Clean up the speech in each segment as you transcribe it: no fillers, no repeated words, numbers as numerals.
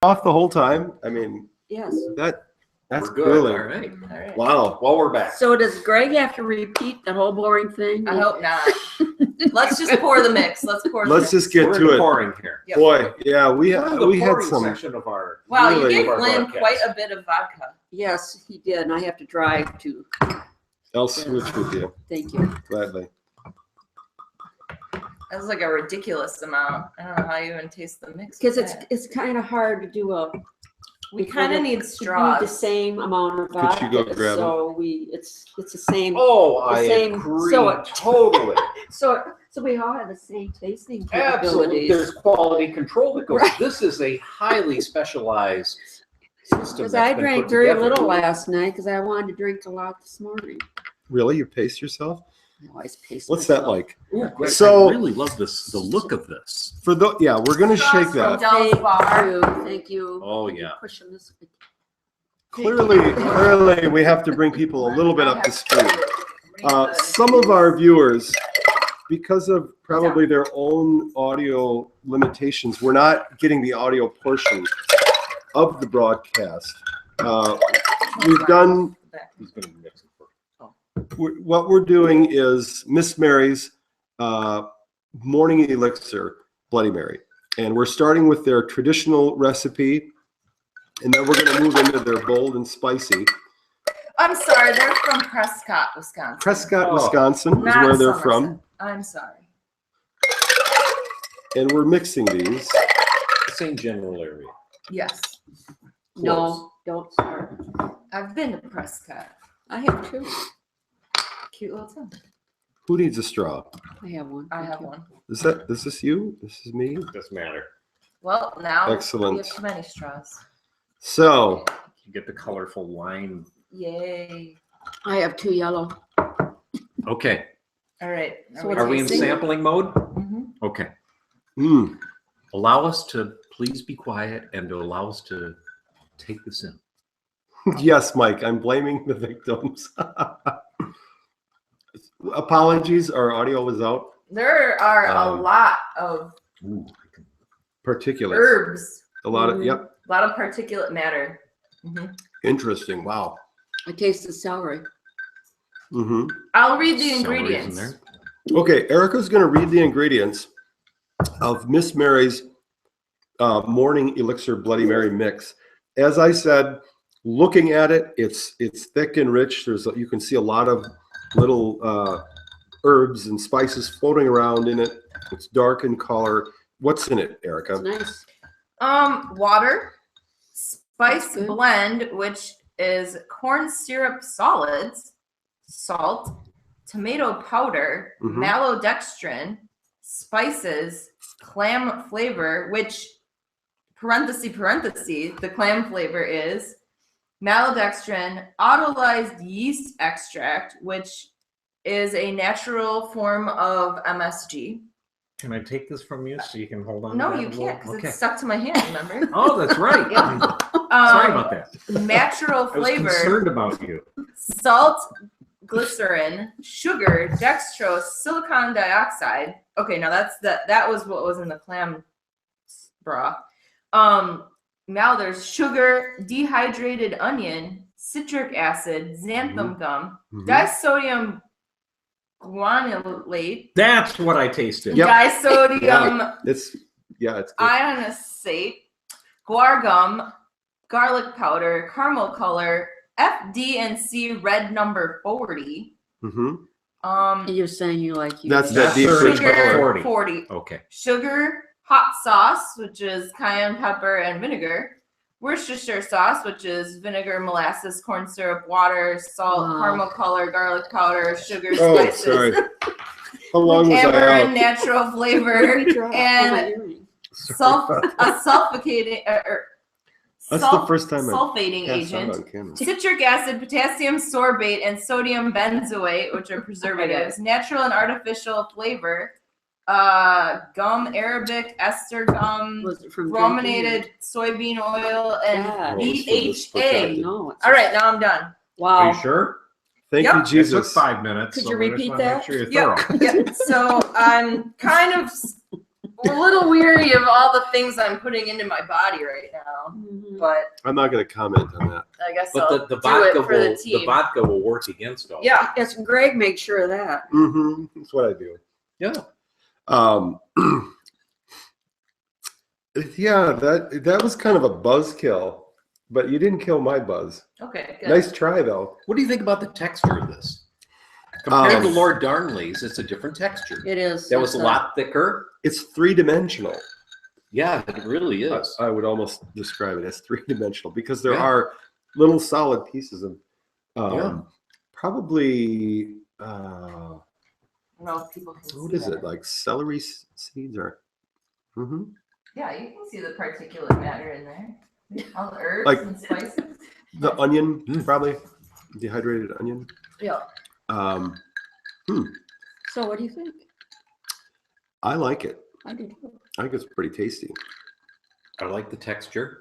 off the whole time? I mean, Yes. That's good. really All right. All right. wow. Well, we're back. So does Greg have to repeat the whole boring thing? I hope not. Let's just pour the mix. Let's pour. Let's just get We're to it. pouring here. Yep. Boy, yeah, we The had pouring some. section of our. Wow, really you gave of our Glenn broadcast. quite a bit of vodka. Yes, he did, and I have to drive too. I'll switch with you Thank you. gladly. That was like a ridiculous amount. I don't know how you even taste the mix. Because with that. it's kind of hard to do we kind of need the straws. same amount of Could vodka. you go grab so it's the same. Oh, I same- agree so- totally. So we all have the same tasting Absolutely. capabilities. There's quality control that goes. Right. This is a highly specialized system. Because that's I been drank put very together. little last night because I wanted to drink a lot this morning. Really, you pace yourself? I always pace What's that myself. like? Ooh, great. So- I really love this. The look of this. For the we're gonna Straws shake that. from Del's Bar. Thank you. Oh, Thank you yeah. for pushing this. Clearly, we have to bring people a little bit up to speed. Some of our viewers, because of probably their own audio limitations, we're not getting the audio portion of the broadcast. We've done He's gonna mix it first. what we're doing is Miss Mary's morning elixir Bloody Mary, and we're starting with their traditional recipe, and then we're going to move into their bold and spicy. I'm sorry, they're from Prescott, Wisconsin. Prescott, Oh. Wisconsin is Not where they're Somerset. from, I'm sorry. and we're mixing these. Same general area. Yes, No, don't start. I've been to Prescott. I have two. Cute little town. Who needs a straw? I have one. I Thank have you. one. Is this you? This is me? Doesn't matter. Well, now Excellent. we have too many straws. So You get the colorful wine. Yay! I have two yellow. Okay. All right. So Are we in tasting? sampling mode? Mm-hmm. Okay. mm, Allow us to please be quiet and to allow us to take this in. yes, Mike, I'm blaming the victims. Apologies, our audio was out. There are a lot of Ooh, Particulates. herbs, A lot of, yep. a lot of particulate matter. Mm-hmm. Interesting. Wow. I tasted celery. Mm-hmm. I'll read the celery's in ingredients. there. Okay, Erica's going to read the ingredients of Miss Mary's morning elixir Bloody Mary mix. As I said, looking at it, it's thick and rich. You can see a lot of little herbs and spices floating around in it. It's dark in color. What's in it, Erica? It's nice. Water, spice Good. blend, which is corn syrup solids, salt, tomato powder, Mhm. maltodextrin, spices, clam flavor, which parenthesis, the clam flavor is maltodextrin, autolyzed yeast extract, which is a natural form of MSG. Can I take this from you so you can hold on? No, to that you a can't little? because Okay. it's stuck to my hand, remember? Oh, that's right. Yeah. Sorry about that. Natural I was flavor, concerned about you. salt, glycerin, sugar, dextrose, silicon dioxide. Okay, now that was what was in the clam broth. Now there's sugar, dehydrated onion, citric acid, xanthan gum, Mhm. disodium guanylate, That's what I tasted. Yep. disodium It's good. ionisate, guar gum, garlic powder, caramel color, FD&C red number 40. Mm-hmm. You're saying you like you. That's that deep Sugar. rich color. 40. 40. Okay. Sugar, hot sauce, which is cayenne pepper and vinegar. Worcestershire sauce, which is vinegar, molasses, corn syrup, water, salt, Wow. caramel color, garlic powder, sugar, Oh, spices, sorry. How long was amber I and out? natural flavor, and sulficating That's the first time I sulfating passed out agent, on camera. citric acid, potassium sorbate, and sodium benzoate, which are preservatives, natural and artificial flavor, gum, Arabic, ester gum, Was it from brominated soybean oil, and Yeah. BHA. No. All right, now I'm done. Are Wow. you sure? Thank Yep. you, It took Jesus. 5 minutes. Could so you we just repeat wanna make that? Sure you're Yep. thorough. Yep. So I'm kind of I'm a little weary of all the things I'm putting into my body right now, Mhm. but I'm not going to comment on that. I guess But I'll the do vodka it for the will team. vodka will work against all. Yeah. Yes, Greg made sure of that. Mm-hmm. That's what I do. Yeah. Yeah, that was kind of a buzzkill, but you didn't kill my buzz. Okay, good. Nice try, though. What do you think about the texture of this? Compared to Um, Lord Darnley's, it's a different texture. It is. That was It's a lot thicker. It's three-dimensional. Yeah, it really is. I would almost describe it as three-dimensional because there Yeah. are little solid pieces of Yeah. probably I don't know if people can what see is that. it, like celery seeds or Yeah, you can see the particulate matter in there. All the herbs Like- and spices. the onion, Mm. probably dehydrated onion. Yeah. So what do you think? I like it. I do too. I think it's pretty tasty. I like the texture.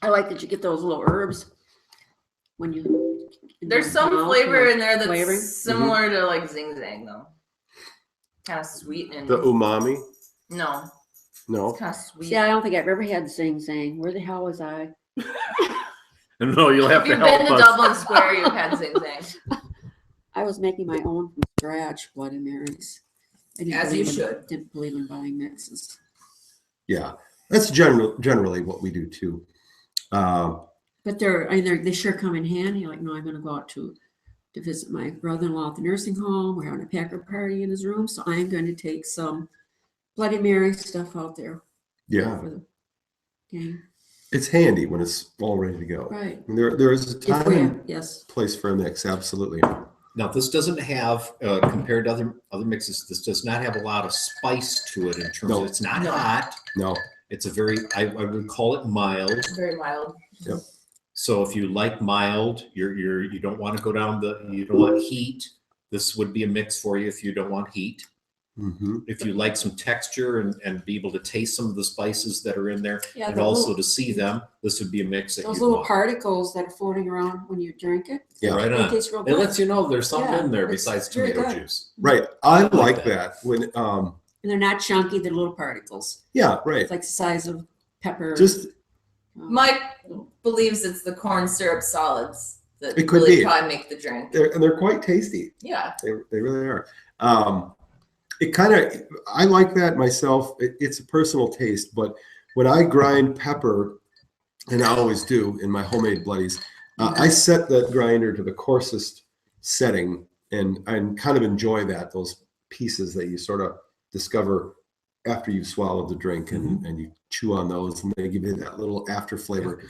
I like that you get those little herbs when you. There's some flavor in there that's flavoring. similar to like Zing Zang though. Kind of sweet and The umami, no, no. it's kind of sweet. See, I don't think I've ever had Zing Zang. Where the hell was I? No, you'll have If to you've been help to us. Dublin Square, you've had Zing Zang. I was making my own from scratch Bloody Marys. I didn't As you believe in- should. Didn't believe in buying mixes. Yeah, that's generally what we do too. But they sure come in handy. Like, no, I'm going to go out to visit my brother-in-law at the nursing home. We're having a packer party in his room, so I'm going to take some Bloody Mary stuff out there. Yeah, For the game. it's handy when it's all ready to go. Right. And there is a If time we and have, yes. place for a mix. Absolutely. Now, this doesn't have, compared to other mixes, this does not have a lot of spice to it in terms No. of, it's not No. hot. No. It's a very, I would call it mild. Very mild. So if you like mild, you don't want to go down you don't want heat. This would be a mix for you if you don't want heat. Mm-hmm. If you like some texture and be able to taste some of the spices that are in there, Yeah, and the also little- to see them, this would be a mix that Those you'd little want. particles that are floating around when you drink it. Yeah. Right It on. tastes real It good. lets you know there's something Yeah, in there it's besides very tomato good. juice. Right. I like like that. that when And they're not chunky, they're little particles. yeah, right. It's like the size of pepper. Just Mike believes it's the corn syrup solids that It could really be. probably make the drink. they're quite tasty. Yeah. They really are. It kind of, I like that myself. It's a personal taste, but when I grind pepper, and I always do in my homemade bloodies, I set that grinder to the coarsest setting, and I kind of enjoy that, those pieces that you sort of discover after you've swallowed the drink, and you chew on those, and they give you that little after flavor.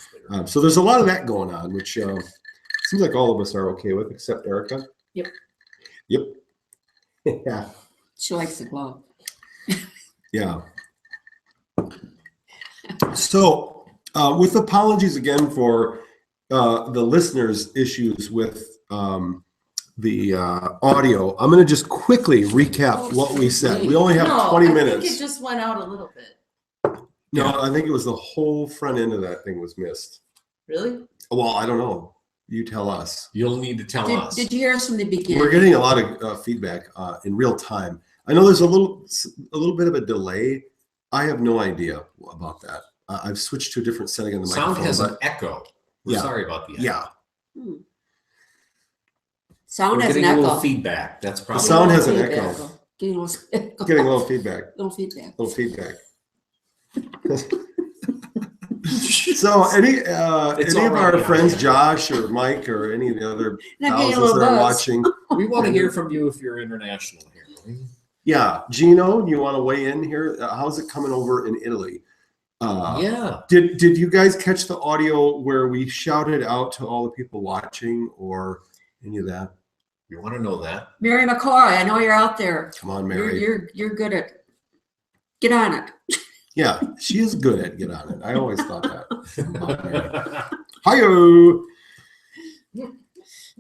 So there's a lot of that going on, which seems like all of us are okay with, except Erica. Yep. Yeah. She likes the glove. Yeah. So, with apologies again for the listeners' issues with the audio, I'm going to just quickly recap what we said. We only have No, 20 I minutes. think it just went out a little bit. No, I think it was the whole front end of that thing was missed. Really? Well, I don't know. You tell us. You'll need to tell us. Did you hear us from the beginning? We're getting a lot of feedback in real time. I know there's a little bit of a delay. I have no idea about that. I've switched to a different setting on the Sound microphone. has but an echo. We're Yeah. sorry about the echo. yeah, Sound We're has an getting a little echo. feedback. That's the probably sound has an Feedback. echo. Getting a little echo. Getting a little feedback. Little feedback. Little feedback. So any It's of all our right. friends, Josh or Mike or any of the other Not getting a thousands little that are buzz. watching, We want to hear from you if you're international here. yeah, Gino, you want to weigh in here? How's it coming over in Italy? Yeah. Did you guys catch the audio where we shouted out to all the people watching or any of that? You want to know that. Mary McCoy, I know you're out there. Come on, Mary. You're good at. Get on it. Yeah, she is good at get on it. I always thought that. Hi-yo. I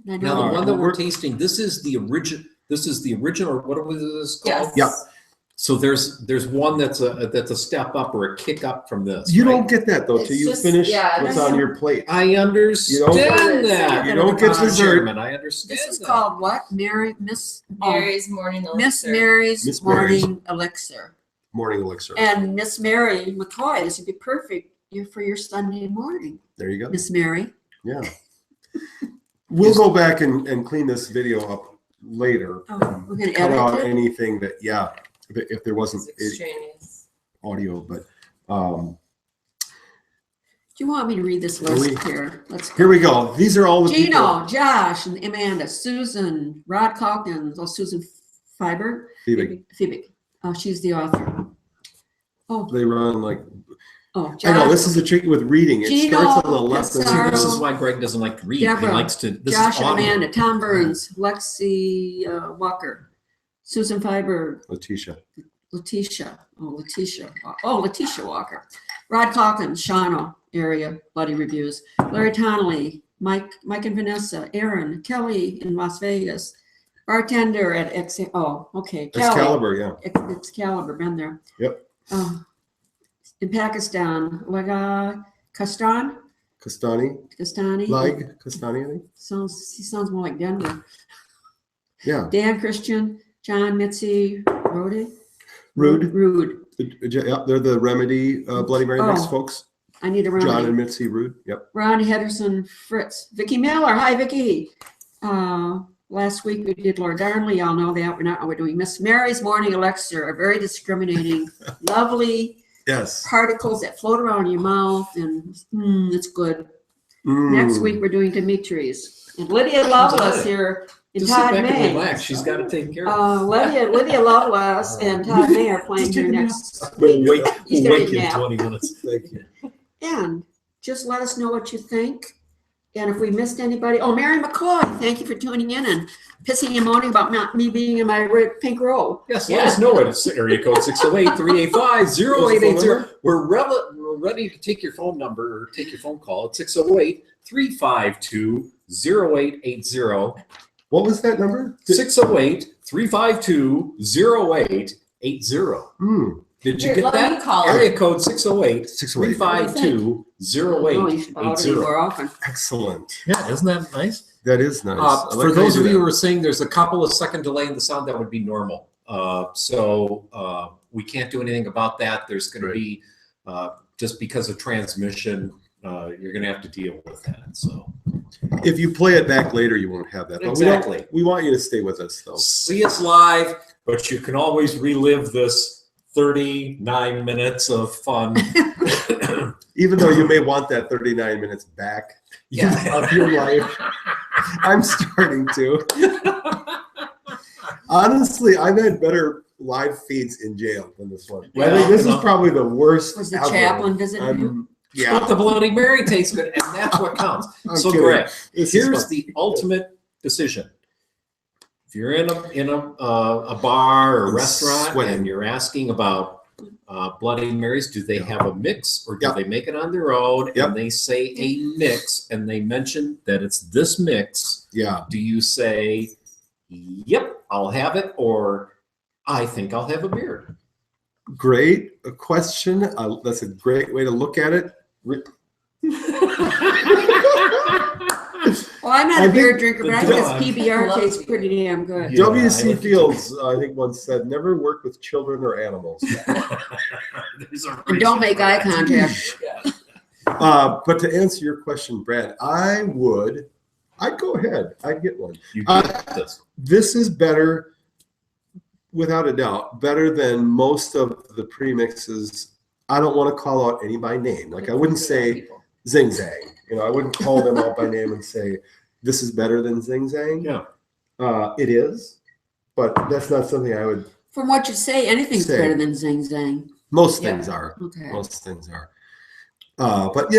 Now, know. the one that we're tasting, this is the original, what was this called? Yes. Yeah. So there's one that's a step up or a kick up from this. You right? don't get that though It's till you just- finish yeah, what's that's- on your plate. I understand You that. You don't get Mr. dessert. Chairman, I understand This is that. called what? Miss Mary's morning Miss elixir. Mary's Miss Mary's. morning elixir. morning elixir. And Miss Mary McCoy, this would be perfect for your Sunday morning. There you go. Miss Mary. Yeah. We'll go back and clean this video up later. Oh, we're gonna Cut out edit it. anything that, yeah, if there wasn't It's extraneous. audio, but Do you want me to read this list here? Let's go. here we go. These are all the people. Gino, Josh, and Amanda, Susan, Rod Calkins, Susan Fiber. Phoebe. Oh, she's the author. Oh, They run like, oh, I know, Josh, this is a trick with reading. It Gino, starts on the left. and Pissarro, This is why Greg doesn't like to read. He Deborah, likes to. This Josh is and audio. Amanda, Tom Burns, Lexi Walker, Susan Fiber, Letitia. Letitia Walker, Rod Calkins, Shawano area, Bloody Reviews, Larry Tonnelly, Mike and Vanessa, Aaron, Kelly in Las Vegas, bartender at Kelly. Excalibur, yeah. Excalibur, been there. Yep. In Pakistan, Laga Kastani, Like Castani, I think. he sounds more like Denver. Yeah. Dan Christian, John Mitzi, Rude. Yeah, they're the Remedy Bloody Mary mix Oh. folks. I need a John remedy. and Mitzi Rude. Yep. Ron Henderson, Fritz, Vicki Miller. Hi, Vicki. Last week we did Lord Darnley. Y'all know that. We're doing Miss Mary's Morning Elixir, a very discriminating, lovely Yes. particles that float around in your mouth, and it's good. Mm. Next week we're doing Dimitri's. And Lydia Lovelace here and Just sit Todd back and May. relax. She's got to take care of Lydia Lovelace and Todd May are playing here next We'll week. wait, He's we'll gonna wait in nap. 20 minutes. Thank you. And just let us know what you think. And if we missed anybody, Mary McCoy, thank you for tuning in and pissing and moaning about not me being in my red pink row. Yes, let us know it. It's area code 608-385-0880. We're ready to take your phone number or take your phone call at 608-352-0880. What was that number? 608-352-0880. Did you Here, get let me that? call Area code 608 608. 352 Oh, you should borrow it more often. Excellent. Yeah, isn't that nice? That is nice. I like For how those do of you that. who are saying there's a couple of second delay in the sound, that would be normal. So we can't do anything about that. There's going to be, just because of transmission, you're going to have to deal with that. So If you play it back later, you won't have that. But Exactly. we want you to stay with us, though. see us live, but you can always relive this 39 minutes of fun. Even though you may want that 39 minutes back of your life. I'm starting to. Honestly, I've had better live feeds in jail than this one. I think this is probably the worst. Was the ever. chaplain visiting you? Yeah. But the Bloody Mary tastes good, and that's what counts. I'm So, kidding. Greg, This is here's fun. the ultimate decision. If you're in a bar or I'm restaurant sweating. and you're asking about Bloody Marys, do they have a mix or do Yep. they make it on their own? Yep. And they say a mix, and they mention that it's this mix. Yeah. Do you say, "Yep, I'll have it," or "I think I'll have a beer"? Great question. That's a great way to look at it. Well, I'm not I a beer think drinker, but I the think this dog- PBR Love tastes beer. pretty damn good. Yeah, W.C. I like it Fields, I think, once said, "Never work with children or animals." There's a And don't make reason eye for that. contact. But to answer your question, Brad, I'd go ahead. I'd get one. You get this. This is better, without a doubt, better than most of the premixes. I don't want to call out any by name. Like I wouldn't say Zing Zang. I wouldn't call them out by name and say this is better than Zing Zang. Yeah. It is, but that's not something I would. From what you say, anything's Say. better than Zing Zang. Most Yeah. things are. Okay. Most things are. But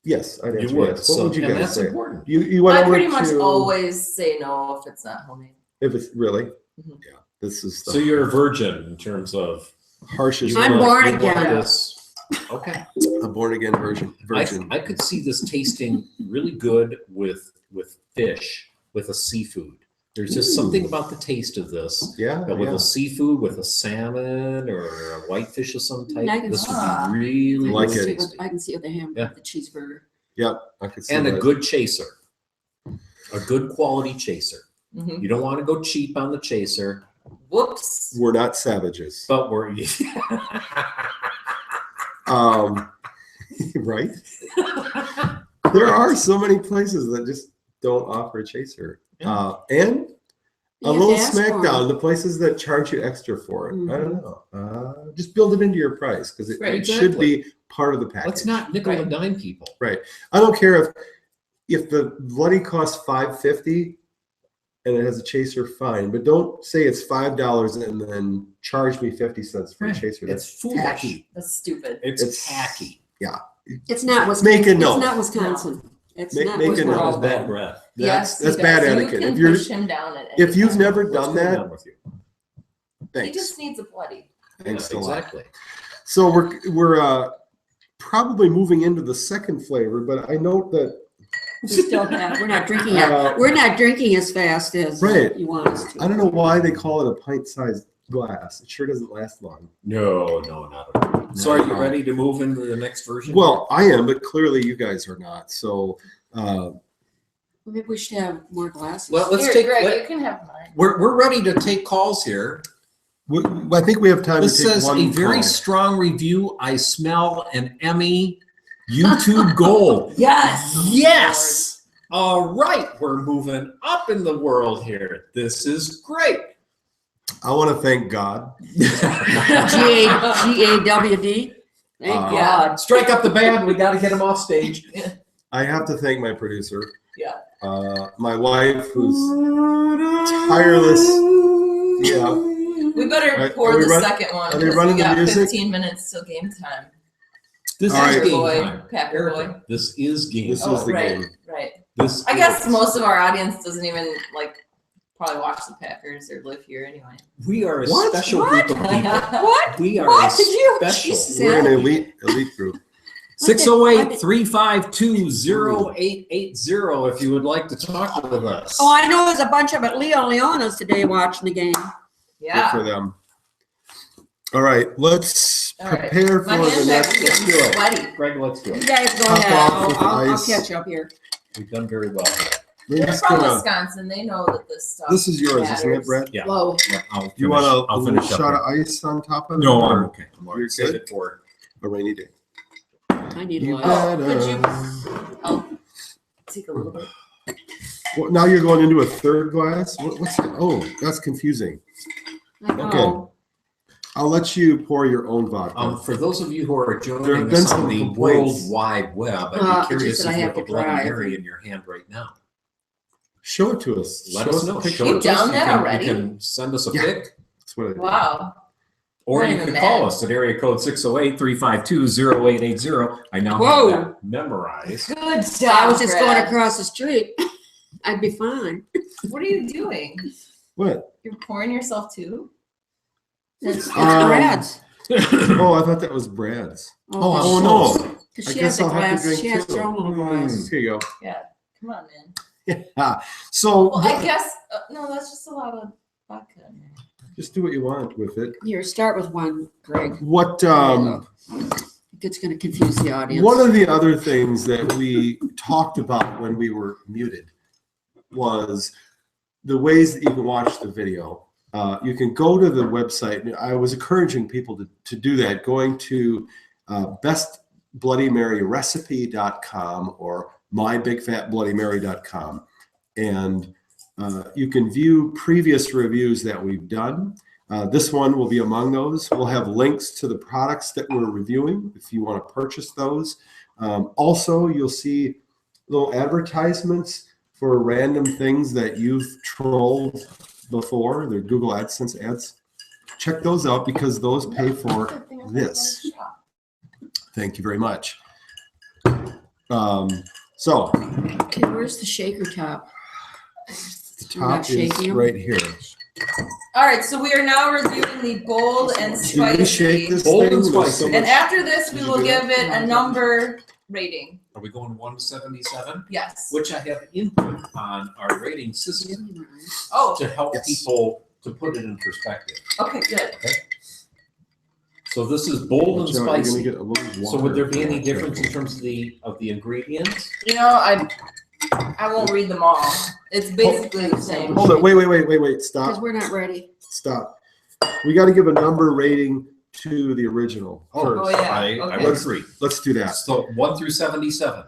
yes, I'd answer You would. yes. So, What would you and guys that's say? important. You went I over pretty much to- always say no if it's not homemade. If it's really, Mhm. yeah. This is the So you're a virgin in terms of. harshest. I'm you born want again. this- Okay. A born again virgin. I could see this tasting really good with fish, with a seafood. There's just something about the taste of this. Yeah. But with yeah. a seafood, with a salmon or a whitefish of some type, I can this see- would be really, Like really it. tasty. I can see with the ham, Yeah. the cheeseburger. Yep. I could see And that. a good chaser, a good quality chaser. Mhm. You don't want to go cheap on the chaser. Whoops. We're not savages. But we're Right? There are so many places that just don't offer a chaser. And a You have little to ask for smackdown, it. the places that charge you extra for it. I don't know. Just build it into your price because it, Right, it should exactly. be part of the package. Let's not nickel and dime people. Right. I don't care if the bloody costs $5.50 and it has a chaser, fine. But don't say it's $5 and then charge me 50 cents for a chaser. It's That's foolish. tacky. That's stupid. It's tacky. Yeah. It's not Wisconsin. Make a note. It's not Wisconsin. It's Make- not make a Wisconsin. note. That was bad breath. Yes, That's he bad does. etiquette. You can If you're push him down at if you've any never time. What's done going that, on with you? He thanks. just needs a bloody. Thanks Yeah, a lot. exactly. So we're probably moving into the second flavor, but I note that We still have. We're not drinking it. We're not drinking as fast as Right. you want us to. I don't know why they call it a pint-sized glass. It sure doesn't last long. No, not at all. So are you ready to move into the next version? Well, I am, but clearly you guys are not. So Maybe we should have more glasses. Well, let's Here, take. Greg, you can have mine. We're ready to take calls here. I think we have time This to take says one a very call. strong review. I smell an Emmy YouTube Gold. Yes. Yes. All right, we're moving up in the world here. This is great. I want to thank God. GAWD. Thank Uh, God. Strike up the band. We got to get him off stage. I have to thank my producer. Yeah. My wife, who's tireless. Yeah. We better Right, pour are we the run- second one are they because running we the got music? 15 minutes till game time. This All is right. game Boy, time. Packer boy. Erica, this is game This time. is the right, game. right. This I guess is- most of our audience doesn't even probably watch the Packers or live here anyway. We are a What? special What? group of people. What? We are What a did you? special. Jesus. We're an elite group. 608-352-0880 if you would like to talk with us. Oh, I know there's a bunch of Leo and Leonas today watching the game. Good Yeah. for them. All right, let's All right. prepare My for the hands next. are getting sweaty. Greg, let's do You it. guys go Top ahead. off I'll, with I'll ice. catch up here. We've done very well. We're They're just from gonna- Wisconsin. They know that this stuff. This is yours, isn't matters. it, Brett? Yeah. Whoa. Yeah, I'll You finish- want I'll a little finish up shot of here. ice on top of it? No, or I'm okay. I'm all right. You're Save good? it for. a rainy day. I need You one. Could you- better- I'll take a little bit. Well, now you're going into a third glass? What's that? Oh, that's confusing. I know. Okay. I'll let you pour your own vodka. For those of you who are There have joining been us some on the complaints. World Wide Web, it's I'd be just curious that if I you have have a to Bloody drive. Mary in your hand right now. Show it to us. Let Show us the know. picture. Show You've it to us. done that already? You can send us a Yeah. pic, That's what I did. Wow. or Not you even can mad. call us at area code 608-352-0880. I now Whoa. have that memorized. Good If job. I was just going Brad. across the street, I'd be fine. What are you doing? What? You're pouring yourself too? It's Um, Brad's. Oh, I thought that was Brad's. Oh, no. Because I she has guess a I'll have to glass. drink She has too. her own little glass. Here you go. Yeah. Come on, man. Yeah. So Well, I guess no. That's just a lot of vodka. in there. just do what you want with it. Here, start with one, Greg. What It's going to confuse the audience. one of the other things that we talked about when we were muted was the ways that you can watch the video. You can go to the website. I was encouraging people to do that, going to bestbloodymaryrecipe.com or mybigfatbloodymary.com. And you can view previous reviews that we've done. This one will be among those. We'll have links to the products that we're reviewing if you want to purchase those. Also, you'll see little advertisements for random things that you've trolled before. They're Google AdSense ads. Check those out because those pay for this. Thank you very much. So Okay, where's the shaker top? the We're not top is shaking 'em? right here. All right, so we are now reviewing the bold and Should we shake spicy. this Bold thing? and There's so spicy. much- And after this, we Did you will do give that? it a number rating. Are we going 1 to 77? Yes. Which I have input on our rating system Oh, to help Yes. people to put it in perspective. okay, good. So this is bold and Watch out, you're gonna spicy. get a little So would there be water. any difference in terms of the ingredients? You know, I won't read them all. It's basically the same. Hold it. Wait. Because Stop. we're not ready. Stop. we got to give a number rating to the original first. Oh, yeah. I Okay. would agree. Let's do that. So 1 through 77.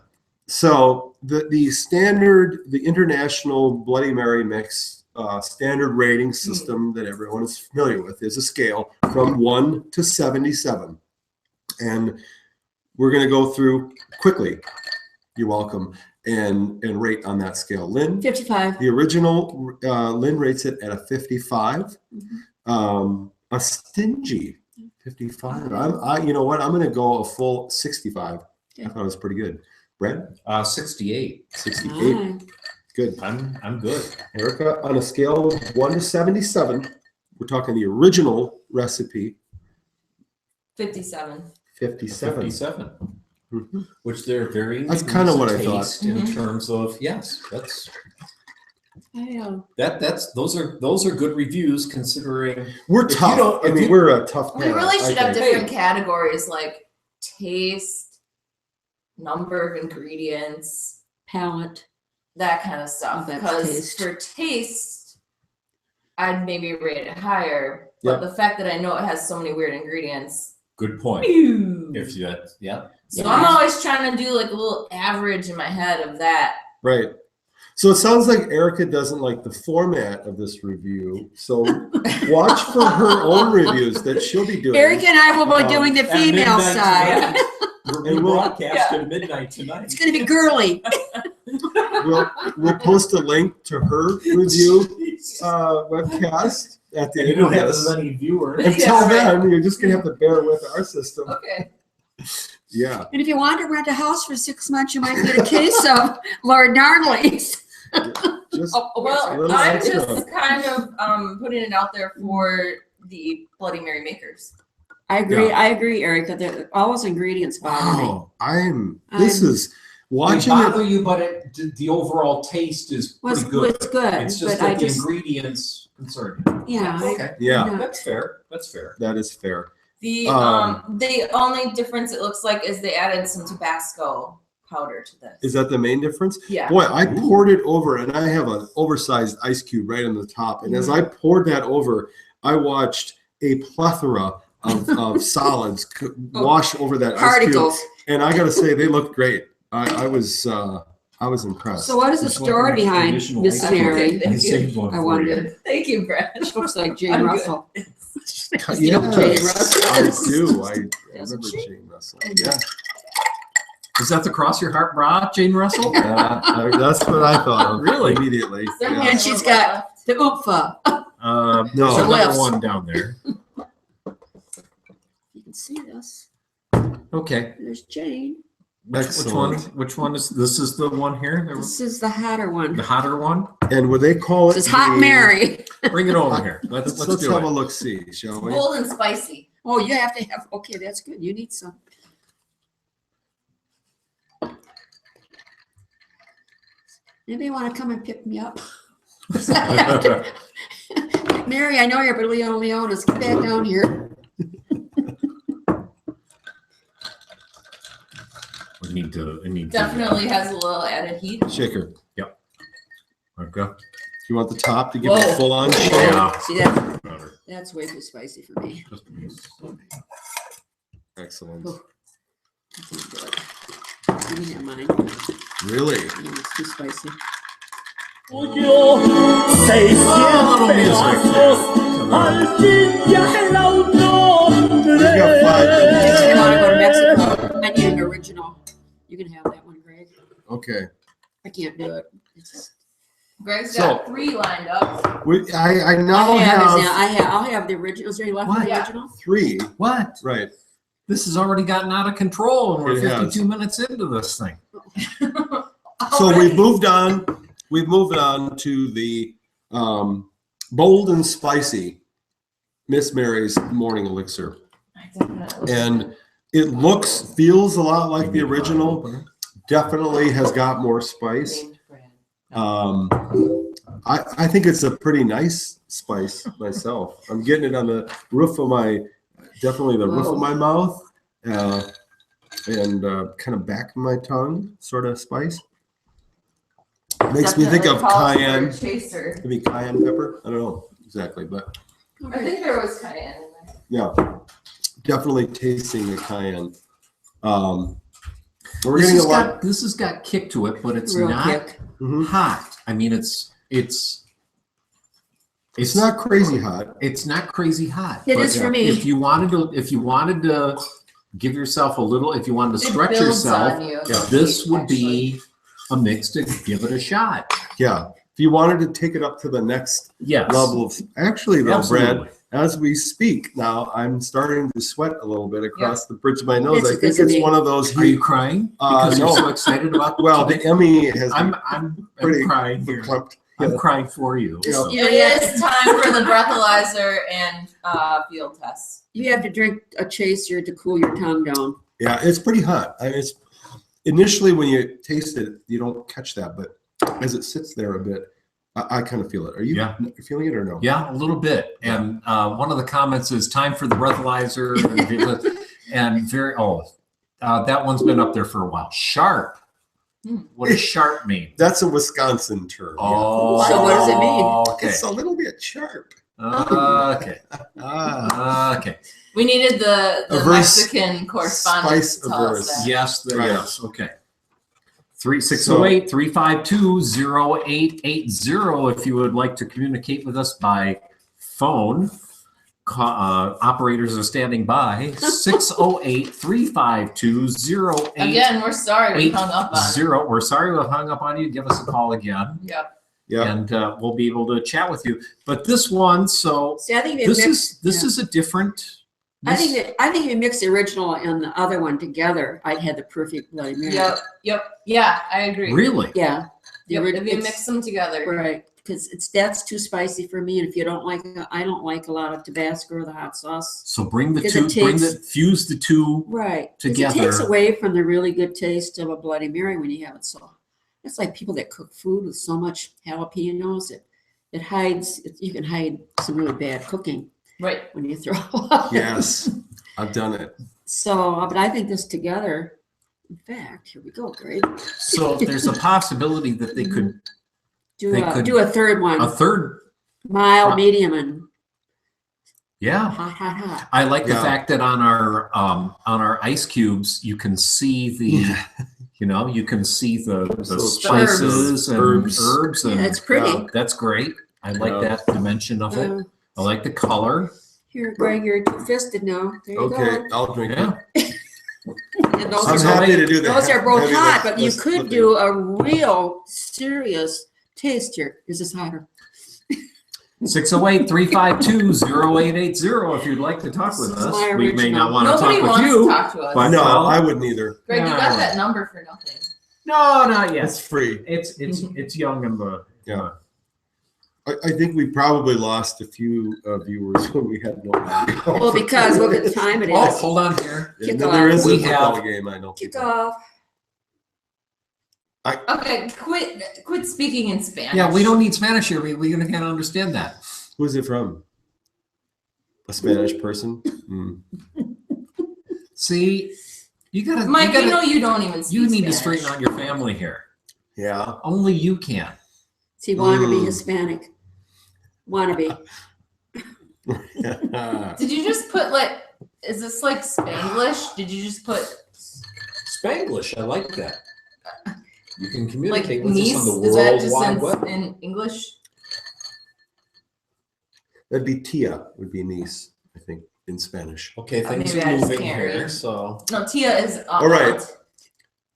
So the standard, the International Bloody Mary mix standard rating system that everyone is familiar with is a scale from 1 to 77. And we're going to go through quickly. You're welcome. And rate on that scale. Lynn, 55. the original, Lynn rates it at a 55. A stingy 55. You know what? I'm going to go a full 65. I thought it was pretty good. Brad? 68. 68. Ah, Good. I'm good. Erica, on a scale of 1 to 77, we're talking the original recipe, 57. 57. 57. Mhm. Which they're very That's kinda what I thought. taste in terms of, yes, that's I, those are good reviews considering We're If you tough. don't- I if mean, you- we're a tough We panel, really I should have think. different categories like taste, number of ingredients, palate. that kind of stuff. Oh, that's Because taste. for taste, I'd maybe rate it higher. But Yep. the fact that I know it has so many weird ingredients. good point. So If you yeah. I'm always trying to do like a little average in my head of that. Right. So it sounds like Erica doesn't like the format of this review. So watch for her own reviews that she'll be doing. Eric and I will be doing the At female midnight side. tonight. We're And we'll- broadcast at midnight tonight. It's going to be girly. We'll post a link to her review webcast at the And end you don't of have this. as many viewers. Until Yeah, right. then, you're just gonna have to bear with our system. Okay. Yeah. And if you want to rent a house for 6 months, you might get a case of Lord Gnarly's. Just Well, little I'm extra. just kind of putting it out there for the Bloody Mary makers. I agree. Yeah. I agree, Erica. All those ingredients bother me. wow. This is They watching bother it. you, but the overall taste is Was pretty good. was good, It's just but I that the just ingredients concern you. yeah. Okay. Yeah, No. That's fair. That's fair. that is fair. The Um, the only difference it looks like is they added some Tabasco powder to this. Is that the main difference? Yeah. Boy, I poured it over, and I have an oversized ice cube right on the top. And as I poured that over, I watched a plethora of solids wash over that ice cube. Particles. And I got to say, they looked great. I was impressed. So what is the It's like story an behind additional Miss ice cream. Mary? Thank I you. saved one I for wondered. you. Thank you, Brad. Looks like Jane I'm good. Russell. Yes, You know Jane Russell. I do. I Isn't remember she? Jane Russell. Yeah, Is that the cross your heart bra, Jane Russell? that's what I thought of Really? immediately. There Yeah. was And she's one got- left. The oompha. No. There's The another lifts. one down there. You can see this. Okay. There's Jane. Excellent. Which one is this? Is the one here? This is the hotter one. The hotter one? And would they call it? This is Hot the- Mary. Bring it over here. Let's Let's do have it. a look. See, shall we? Bold and spicy. Oh, you have to have. Okay, that's good. You need some. Maybe you want to come and pick me up. Mary, I know you're but Leona's. Get back down here. I need to. Definitely has a little added heat. Shaker. Okay. You want the top to give it Whoa. a full on shake? Yeah. See that? Better. That's way too spicy for me. Just a piece. Excellent. Oh. I can't do it. You can have mine. Really? Yeah, it's too spicy. You got 5 minutes. If you want to go to Mexico, I need an original. You can have that one, Greg. Okay. I can't do it. It's, Greg's So- got 3 lined up. I now I'll have the original. Is there any left of What? the Yeah. original? 3. What? Right. This has already gotten out of control, and we're It has. 52 minutes into this thing. So Already. we've moved on. We've moved on to the bold and spicy Miss Mary's morning elixir, I definitely- and it feels a lot like the original. Definitely has got more spice. Named Brad. I think it's a pretty nice spice myself. I'm getting it on the roof of my, definitely the roof of my mouth, and kind of back of my tongue, sort of spice. Makes me think of Definitely calls for a cayenne, chaser. maybe cayenne pepper. I don't know exactly, but I think there was cayenne in there. Yeah, definitely tasting the cayenne. We're This getting a has lot. got this has got kick to it, but it's Real not kick. Mhm. hot. I mean, it's It's not crazy hot. It's not crazy hot. It but is for me. If you wanted to give yourself a little, if you wanted to It stretch builds yourself, on you, this would actually. be a mix to give it a shot. Yeah. If you wanted to take it up to the next Yes. level of, actually though, Absolutely. Brad, as we speak now, I'm starting to sweat a little bit across the bridge of my nose. It's I think because of it's me. one of those Are you heat. crying because you're No. so excited about? Well, the Emmy has I'm pretty crying here. verklempt. I'm crying for you. Yeah. so. You know, It is time for the breathalyzer and field tests. You have to drink a chaser to cool your tongue down. Yeah, it's pretty hot. I mean, it's initially when you taste it, you don't catch that, but as it sits there a bit, I kind of feel it. Are you Yeah. feeling it or no? Yeah, a little bit. And one of the comments is time for the breathalyzer. And that one's been up there for a while. Sharp. What does sharp mean? That's a Wisconsin term. Oh, So what does it mean? Okay. It's a little bit sharp. Okay. Ah, Okay. We needed the Averse, Mexican correspondent spice to tell us averse. that. Yes, Right. yes. Okay. 608-352-0880 if you would like to communicate with us by phone. Operators are standing by. 608-352-0880. Again, we're sorry we hung up on it. We're sorry we hung up on you. Give us a call again, Yep. yeah. and we'll be able to chat with you. But this one, so See, I think this is a different. I think if you mix the original and the other one together, I'd have the perfect Bloody Mary. Yep. Yeah, I agree. Really. Yeah. The Yep. ori- If you it's- mix them together. Right, because that's too spicy for me, and if you don't like, I don't like a lot of Tabasco or the hot sauce. So bring the Because two. it Fuse the two. Right. 'Cause Together. It takes away from the really good taste of a Bloody Mary when you have it so. It's like people that cook food with so much jalapenos, it hides, you can hide some really bad cooking Right. when you throw up. Yes, I've done it. So, but I think this together, in fact, here we go, Greg. So there's a possibility that they could Do They a, could- do a third one, a third. mild, medium, and Yeah. hot, hot, hot. I like the Yeah. fact that on our ice cubes you can see the you can see the So spices and herbs. herbs and Yeah, it's pretty. Yeah. that's great. I like Yeah. that dimension of it. Uh, I like the color. Here, Greg, you're two-fisted now. There you Okay, go. I'll drink Yeah. it. And those I'm are happy to do that. Those are both Heavy hot, lift- but you lift- could lifting. do a real serious taste here. This is hotter. 608-352-0880 if you'd like to talk with This is us. my We may not original. want to Nobody talk with wants you. to talk to us. but- No, Well, I wouldn't either. Greg, you Yeah, got I that number for nothing. No, not yet. It's free. It's young and the Yeah. I think we probably lost a few viewers when we had no audio. Well, because look at the time it Oh, is. hold on here. Yeah, kick there off. is a We football have- game, I know. Kick people. off. Okay, quit speaking in Spanish. Yeah, we don't need Spanish here. We can't understand that. Who's it from? A Spanish person? Mm. See, you gotta. Mike, you you know gotta. you don't even speak You need to Spanish. straighten out your family here. Yeah. Only you can. See, wanna be Mm. Hispanic. Wanna be. Did you just put is this like Spanglish? Did you just put Spanglish, I like that. You can like communicate with niece? us on the Is that World just Wide Web. in English? That'd be Tia, would be niece, I think, in Spanish. Okay, things Maybe are I just moving can't here, read. so No, Tia is All right. aunt.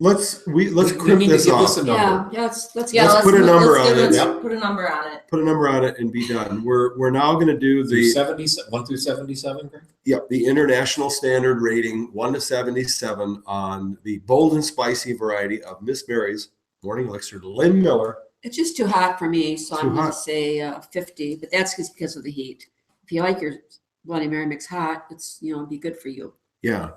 Let's we clip need to this give off. this a number. Yeah, let's Yeah, Let's put a number on it. Yep. Put a number on it. Put a number on it and be done. We're now going to do Through the 1 through 77, Greg? the international standard rating 1 to 77 on the bold and spicy variety of Miss Mary's Morning Elixir. Lynn Miller. It's just too hot for me, so Too I'm gonna hot. say 50, but that's just because of the heat. If you like your Bloody Mary mix hot, it's, it'd be good for you. Yeah.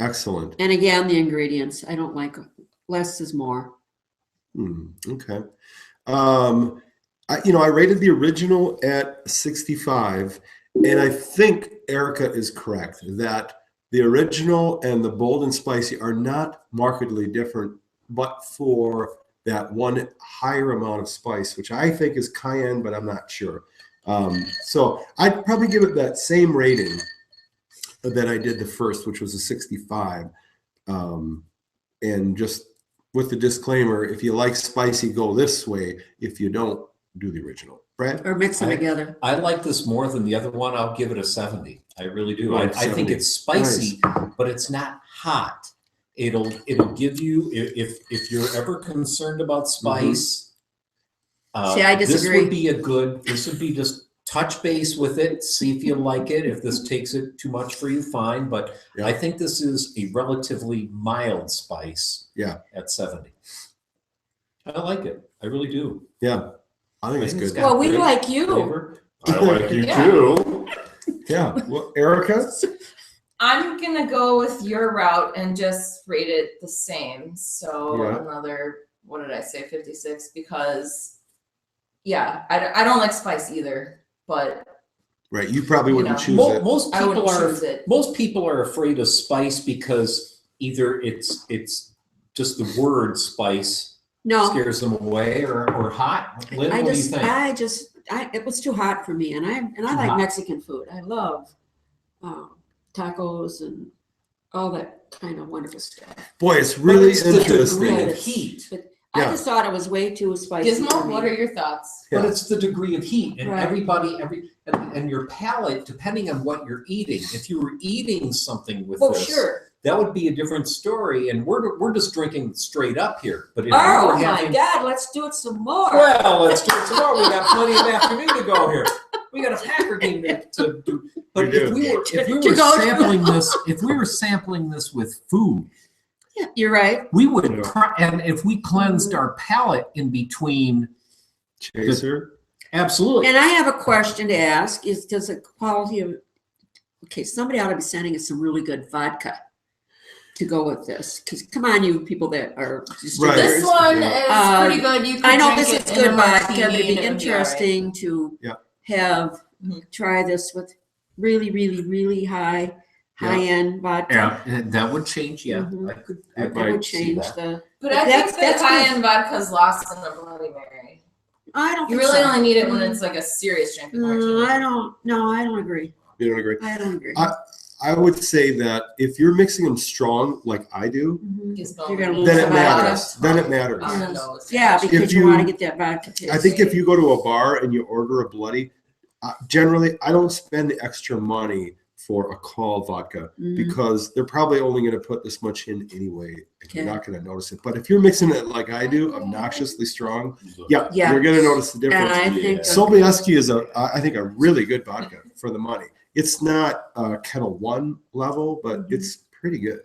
Excellent. And again, the ingredients, I don't like, less is more. Okay. I rated the original at 65, and I think Erica is correct that the original and the bold and spicy are not markedly different, but for that one higher amount of spice, which I think is cayenne, but I'm not sure. So I'd probably give it that same rating that I did the first, which was a 65. And just with the disclaimer, if you like spicy, go this way. If you don't, do the original. Brad? Or mix them together. I like this more than the other one. I'll give it a 70. I really do. Oh, I think 70. it's spicy, but it's not hot. It'll give you, if you're ever concerned about spice, See, I disagree. This would be just touch base with it, see if you like it. If this takes it too much for you, fine. But Yeah. I think this is a relatively mild spice. Yeah. At 70. I like it. I really do. Yeah. I think it's it's good. got Well, we great like you. flavor. I like you Yeah. too. Yeah. Well, Erica? I'm gonna go with your route and just rate it the same. So Yeah. another, what did I say, 56? Because yeah, I don't like spice either, but Right. You probably wouldn't choose Mo- it. most I people wouldn't are choose it. most people are afraid of spice because either it's just the word spice No, scares them away, or hot. Lynn, I what do you just, think? it was too hot for me, and I Too like hot. Mexican food. I love tacos and all that kind of wonderful stuff. Boy, it's really it's the interesting. degree of But heat. But Yeah. I just thought it was way too spicy. for Gizmo, me. what are your thoughts? Yeah. But it's the degree of heat, and Right. and your palate, depending on what you're eating. If you were eating something with Oh, this, sure. that would be a different story. And we're just drinking straight up here. But if you Oh were my having, God, let's do it some more. well, let's do it tomorrow. We got plenty of afternoon to go here. We got a Packer game to do. But We if do. we were To go to. sampling this with food, Yeah, you're right. we would, Yeah. and if we cleansed our palate in between, Chaser. absolutely. And I have a question to ask: does the quality of somebody ought to be sending us some really good vodka to go with this? Because come on, you people that are Right. This distributors. one Yeah. is pretty good. You can I know drink this it is in good a vodka, martini but it'd be and it would all right. interesting to Yeah. have Mhm. try this with really, really, really high end vodka. Yeah, that would change. Yeah, Mhm. I could. It That might would see change that. the. But I That's- think that that's high-end vodka's lost in the Bloody Mary. I don't. You think really so. only need it when it's like a serious drink. I don't. No, I don't agree. You don't agree? I don't agree. I would say that if you're mixing them strong, like I do, Mhm. Gizmo. You're gonna lose then the it vodka. matters. Then it matters. On the nose. Yeah, because If you you- want to get that vodka taste. I think if you go to a bar and you order a bloody, generally I don't spend the extra money for a call vodka Mhm. because they're probably only going to put this much in anyway. And you're Okay. not going to notice it. But if you're mixing it like I do, obnoxiously strong, yeah, Yeah. you're going to notice the And difference. I think. Yeah. Sobieski is I think, a really good vodka for the money. It's not Kettle One level, but Mhm. it's pretty good.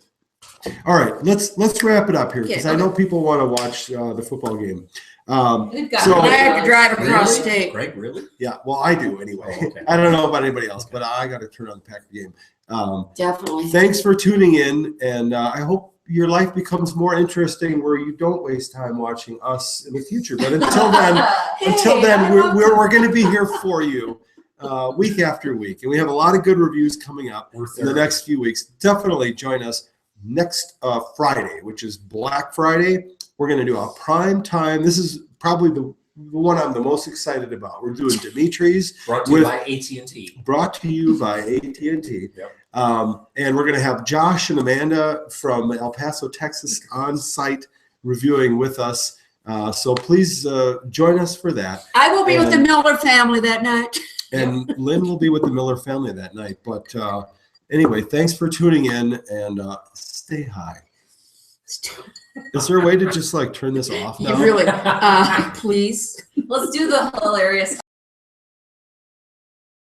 All right, let's wrap it up here because Okay. I know people want to watch the football game. We've got So- I have to drive across Really? state. Greg, really? Yeah, well, I do anyway. Oh, okay. I don't know about anybody else, but I got to turn on the Packer game. Definitely. Thanks for tuning in, and I hope your life becomes more interesting where you don't waste time watching us in the future. But until then, we're going to be here for you week after week, and we have a lot of good reviews coming up in the next few weeks. Definitely join us next Friday, which is Black Friday. We're going to do a prime time. This is probably the one I'm the most excited about. We're doing Dimitri's, Brought to you with- by AT&T. brought to you by AT&T. Yep. And we're going to have Josh and Amanda from El Paso, Texas on site reviewing with us. So please join us for that. I will be with the And- Miller family that night. And Lynn will be with the Miller family that night. But anyway, thanks for tuning in, and stay high. Is there a way to just like turn this off You now? really, please. Let's do the hilarious